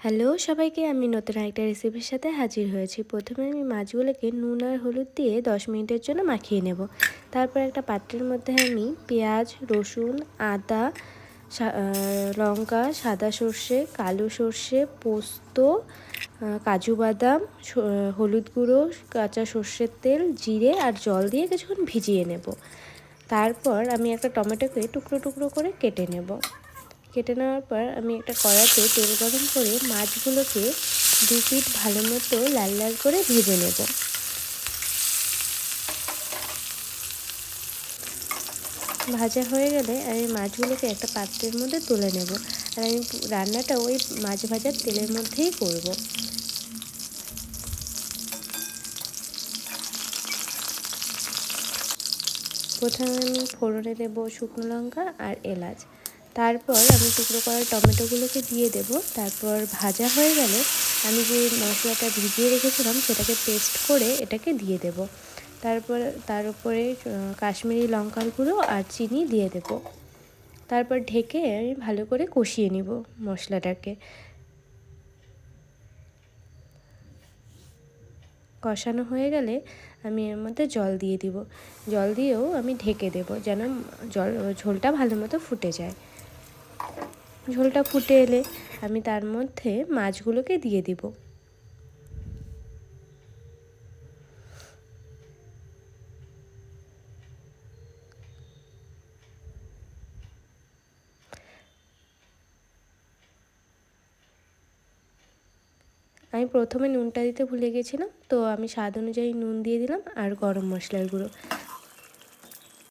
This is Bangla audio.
হ্যালো সবাইকে, আমি নতুন একটা রেসিপির সাথে হাজির হয়েছি। প্রথমে আমি মাছগুলোকে নুন আর হলুদ দিয়ে 10 মিনিটের জন্য মাখিয়ে নেব। তারপর একটা পাত্রের মধ্যে আমি পেঁয়াজ, রসুন, আদা, লঙ্কা, সাদা সর্ষে, কালো সর্ষে, পোস্ত, কাজু বাদাম, হলুদ গুঁড়ো, কাঁচা সর্ষের তেল, জিরে আর জল দিয়ে কিছুক্ষণ ভিজিয়ে নেব। তারপর আমি একটা টমেটোকে টুকরো টুকরো করে কেটে নেব। কেটে নেওয়ার পর আমি একটা কড়াতে তেল গরম করে মাছগুলোকে 2 পিঠ ভালো মতো লাল লাল করে ভেজে নেব। ভাজা হয়ে গেলে আমি মাছগুলোকে একটা পাত্রের মধ্যে তুলে নেব। আর আমি রান্নাটা ওই মাছ ভাজার তেলের মধ্যেই করব। প্রথমে আমি ফোড়নে দেব শুকনো লঙ্কা আর এলাচ। তারপর আমি টুকরো করা টমেটোগুলোকে দিয়ে দেব। তারপর ভাজা হয়ে গেলে আমি যে মশলাটা ভিজিয়ে রেখেছিলাম সেটাকে পেস্ট করে এটাকে দিয়ে দেব। তারপর তার উপরে কাশ্মীরি লঙ্কার গুঁড়ো আর চিনি দিয়ে দেব। তারপর ঢেকে আমি ভালো করে কষিয়ে নিব মশলাটাকে। কষানো হয়ে গেলে আমি এর মধ্যে জল দিয়ে দিব। জল দিয়েও আমি ঢেকে দেব যেন ঝোলটা ভালো মতো ফুটে যায়। ঝোলটা ফুটে এলে আমি তার মধ্যে মাছগুলোকে দিয়ে দিব। আমি প্রথমে নুনটা দিতে ভুলে গেছিলাম, তো আমি স্বাদ অনুযায়ী নুন দিয়ে দিলাম আর গরম মশলার গুঁড়ো।